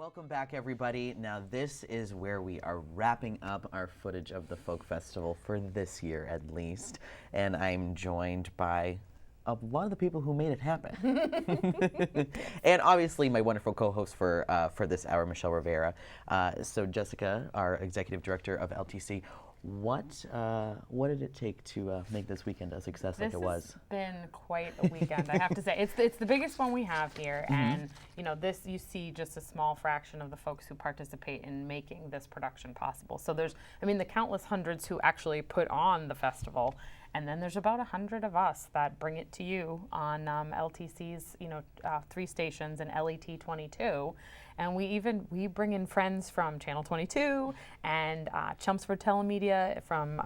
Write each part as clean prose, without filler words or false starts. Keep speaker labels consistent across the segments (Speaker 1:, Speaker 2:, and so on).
Speaker 1: Welcome back, everybody. Now, this is where we are wrapping up our footage of the Folk Festival for this year, at least. And I'm joined by a lot of the people who made it happen. And obviously, my wonderful co-host for this hour, Michelle Rivera. So, Jessica, our executive director of LTC, what did it take to make this weekend a success like it was?
Speaker 2: This has been quite a weekend, I have to say. It's the biggest one we have here, and you know, this, you see just a small fraction of the folks who participate in making this production possible. So there's, I mean, the countless hundreds who actually put on the festival, and then there's about 100 of us that bring it to you on LTC's, 3 stations and LET 22. And we bring in friends from Channel 22 and Chelmsford Telemedia from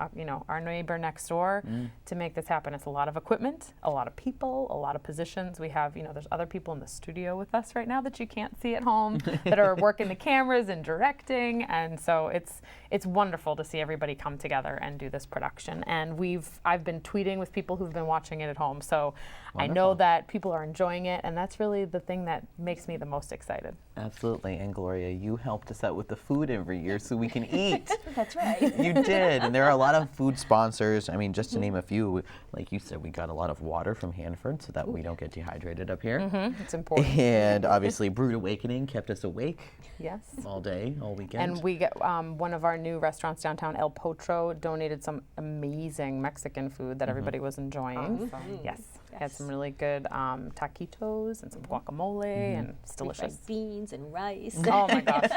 Speaker 2: our neighbor next door to make this happen. It's a lot of equipment, a lot of people, a lot of positions. We have, there's other people in the studio with us right now that you can't see at home that are working the cameras and directing. And so it's wonderful to see everybody come together and do this production. And I've been tweeting with people who've been watching it at home. So wonderful. I know that people are enjoying it, and that's really the thing that makes me the most excited.
Speaker 1: Absolutely. And Gloria, you helped us out with the food every year so we can eat.
Speaker 3: That's right.
Speaker 1: You did. And there are a lot of food sponsors. I mean, just to name a few, like you said, we got a lot of water from Hanford so that we don't get dehydrated up here.
Speaker 2: It's important.
Speaker 1: And obviously, Brewed Awakening kept us awake.
Speaker 2: Yes.
Speaker 1: All day, all weekend.
Speaker 2: And we get one of our new restaurants downtown, El Potro, donated some amazing Mexican food that everybody was enjoying. Yes. Had some really good taquitos and some guacamole, and it's delicious.
Speaker 3: Fried beans and rice.
Speaker 2: Oh my gosh.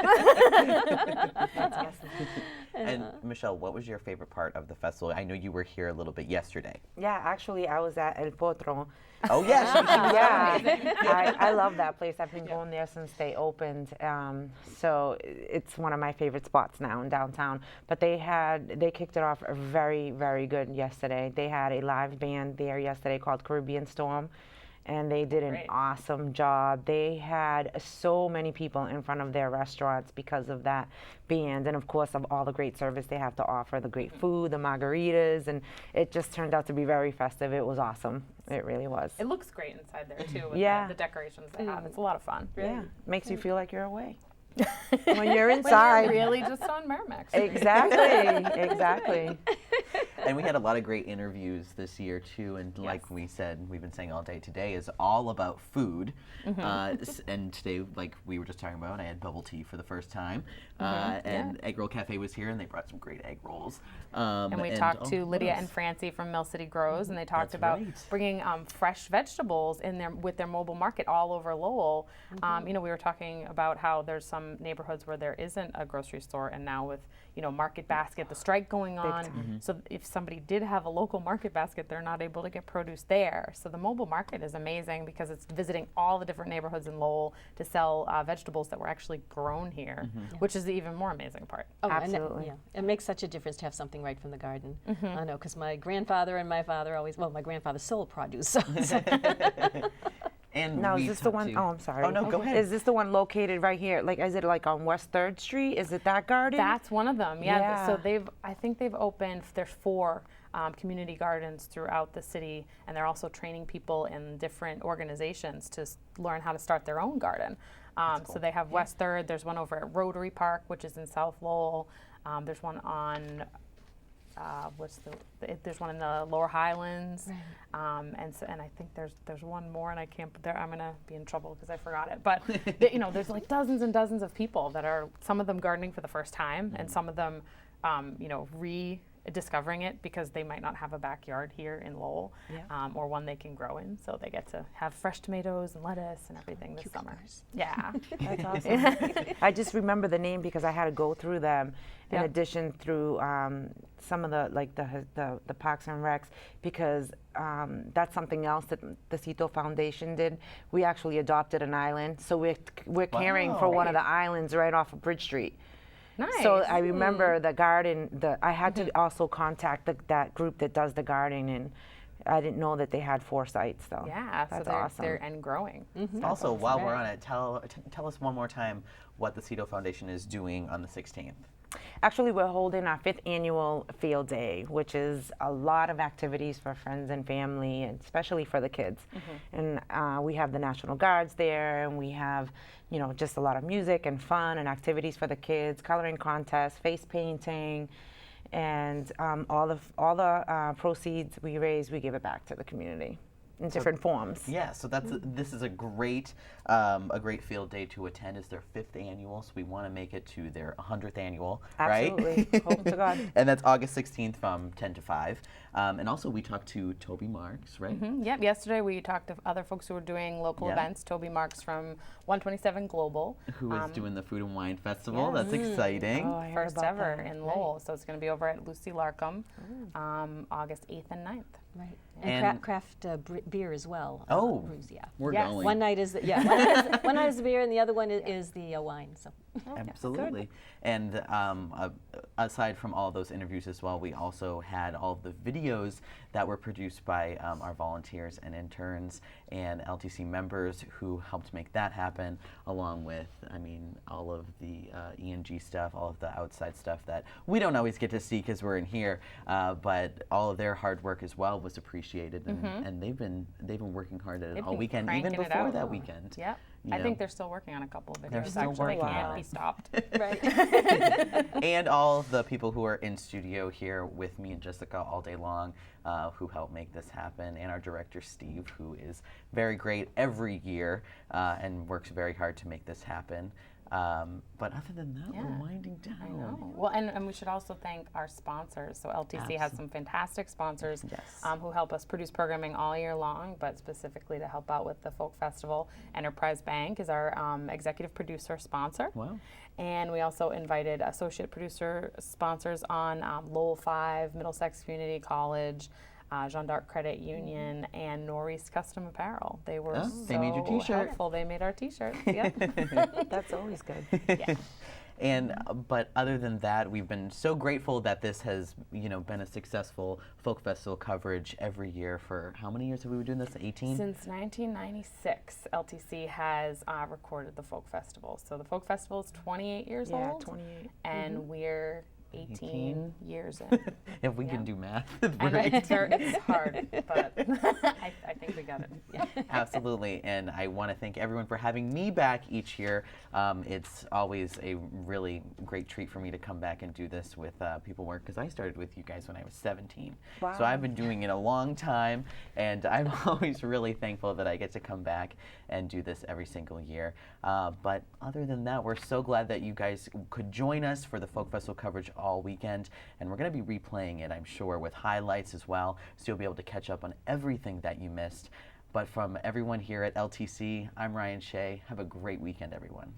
Speaker 1: And Michelle, what was your favorite part of the festival? I know you were here a little bit yesterday.
Speaker 4: Yeah, actually, I was at El Potro.
Speaker 1: Oh, yes.
Speaker 4: Yeah, I love that place. I've been going there since they opened. So it's one of my favorite spots now in downtown. But they kicked it off very, very good yesterday. They had a live band there yesterday called Caribbean Storm, and they did an awesome job. They had so many people in front of their restaurants because of that band, and of course of all the great service they have to offer, the great food, the margaritas, and it just turned out to be very festive. It was awesome. It really was.
Speaker 2: It looks great inside there too with the decorations they have. It's a lot of fun.
Speaker 4: Yeah, makes you feel like you're away. When you're inside.
Speaker 2: When you're really just on Merrimack Street.
Speaker 4: Exactly.
Speaker 1: And we had a lot of great interviews this year too, and like we said, we've been saying all day, today is all about food. And today, like we were just talking about, I had bubble tea for the first time, and Egg Roll Cafe was here, and they brought some great egg rolls.
Speaker 2: And we talked to Lydia and Francie from Mill City Grows, and they talked about bringing fresh vegetables in there with their mobile market all over Lowell. We were talking about how there's some neighborhoods where there isn't a grocery store, and now with Market Basket, the strike going on, so if somebody did have a local Market Basket, they're not able to get produce there. So the mobile market is amazing because it's visiting all the different neighborhoods in Lowell to sell vegetables that were actually grown here, which is the even more amazing part.
Speaker 3: Oh,
Speaker 4: absolutely.
Speaker 3: It makes such a difference to have something right from the garden. I know, because my grandfather and my father always, my grandfather sold produce. So.
Speaker 1: And
Speaker 4: now, is this the one? Oh, I'm sorry.
Speaker 1: Oh, no, go ahead.
Speaker 4: Is this the one located right here? Like, is it like on West 3rd Street? Is it that garden?
Speaker 2: That's one of them, yeah. So I think they've opened, there's 4 community gardens throughout the city, and they're also training people in different organizations to learn how to start their own garden. Cool. So they have West 3rd, there's one over at Rotary Park, which is in South Lowell. There's one on there's one in the Lower Highlands, and I think there's one more, and I can't. I'm gonna be in trouble because I forgot it. But there's like dozens and dozens of people that are, some of them gardening for the first time, and some of them, rediscovering it because they might not have a backyard here in Lowell, or one they can grow in, so they get to have fresh tomatoes and lettuce and everything this summer. Yeah,
Speaker 4: that's awesome. I just remember the name because I had to go through them. In addition, through some of the Parks and Recs, because that's something else that the Cito Foundation did. We actually adopted an island, so we're caring for one of the islands right off of Bridge Street.
Speaker 2: Nice.
Speaker 4: So I remember the garden. I had to also contact that group that does the gardening, and I didn't know that they had 4 sites though.
Speaker 2: Yeah,
Speaker 4: that's
Speaker 2: so
Speaker 4: awesome.
Speaker 2: They're and growing.
Speaker 1: Also, while we're on it, tell us one more time what the Cito Foundation is doing on the 16th.
Speaker 4: Actually, we're holding our 5th annual field day, which is a lot of activities for friends and family, and especially for the kids. And we have the National Guards there, and we have, you know, just a lot of music and fun and activities for the kids, coloring contests, face painting, and all the proceeds we raise, we give it back to the community in different forms.
Speaker 1: Yeah, so this is a great field day to attend. It's their 5th annual, so we want to make it to their 100th annual,
Speaker 4: Absolutely.
Speaker 1: right?
Speaker 4: Hope to God.
Speaker 1: And that's August 16th from 10 to 5. And also we talked to Toby Marks, right?
Speaker 2: Yep, yesterday we talked to other folks who were doing local
Speaker 1: Yeah.
Speaker 2: events. Toby Marks from 127 Global.
Speaker 1: Who is doing the Food and Wine Festival.
Speaker 2: yes.
Speaker 1: That's exciting.
Speaker 4: Oh, I heard
Speaker 2: First
Speaker 4: about
Speaker 2: ever
Speaker 4: that.
Speaker 2: in Lowell. So it's going to be over at Lucy Larkham, August 8th and 9th.
Speaker 3: Right.
Speaker 1: And-
Speaker 3: And craft beer as well.
Speaker 1: Oh.
Speaker 3: brews, yeah.
Speaker 1: We're
Speaker 2: Yes.
Speaker 1: going.
Speaker 3: One night is the, one night is the beer and the other one is the wine. So
Speaker 1: Absolutely. And aside from all those interviews as well, we also had all of the videos that were produced by our volunteers and interns and LTC members who helped make that happen, along with, I mean, all of the ENG stuff, all of the outside stuff that we don't always get to see because we're in here, but all of their hard work as well was appreciated, and they've been working hard at it
Speaker 2: They've
Speaker 1: all
Speaker 2: been
Speaker 1: weekend, even
Speaker 2: cranking it
Speaker 1: before
Speaker 2: out.
Speaker 1: that weekend.
Speaker 2: Yep.
Speaker 1: You
Speaker 2: I
Speaker 1: know.
Speaker 2: think they're still working on a couple of
Speaker 1: They're
Speaker 2: videos.
Speaker 1: still
Speaker 2: Actually,
Speaker 1: working
Speaker 2: they can't
Speaker 4: on
Speaker 2: be
Speaker 1: it.
Speaker 2: stopped.
Speaker 3: right.
Speaker 1: And all of the people who are in studio here with me and Jessica all day long, who help make this happen, and our director Steve, who is very great every year and works very hard to make this happen. But other than that,
Speaker 2: Yeah.
Speaker 1: we're winding down.
Speaker 2: I know. Well, and we should also thank our sponsors. So LTC has some fantastic sponsors
Speaker 1: Yes.
Speaker 2: who help us produce programming all year long, but specifically to help out with the Folk Festival. Enterprise Bank is our executive producer sponsor.
Speaker 1: Wow.
Speaker 2: And we also invited associate producer sponsors on Lowell 5, Middlesex Community College, Jeanne d'Arc Credit Union, and Norris Custom Apparel. They were
Speaker 1: Oh,
Speaker 2: so
Speaker 1: they made your t-shirt.
Speaker 2: helpful. They made our t-shirts. Yep.
Speaker 4: That's always good.
Speaker 2: Yeah.
Speaker 1: And but other than that, we've been so grateful that this has, you know, been a successful folk festival coverage every year for how many years have we been doing this? 18?
Speaker 2: Since 1996, LTC has recorded the Folk Festival. So the Folk Festival is 28 years
Speaker 4: Yeah,
Speaker 2: old,
Speaker 4: 28.
Speaker 2: and we're 18
Speaker 1: 18
Speaker 2: years in.
Speaker 1: If we
Speaker 2: Yeah.
Speaker 1: can do math,
Speaker 2: And
Speaker 1: we're
Speaker 2: it's hard, but I think we got it. Yeah.
Speaker 1: Absolutely, and I want to thank everyone for having me back each year. It's always a really great treat for me to come back and do this with People Work, because I started with you guys when I was 17. So
Speaker 4: Wow.
Speaker 1: I've been doing it a long time, and I'm always really thankful that I get to come back and do this every single year. But other than that, we're so glad that you guys could join us for the Folk Festival coverage all weekend, and we're going to be replaying it, I'm sure, with highlights as well, so you'll be able to catch up on everything that you missed. But from everyone here at LTC, I'm Ryan Shea. Have a great weekend, everyone.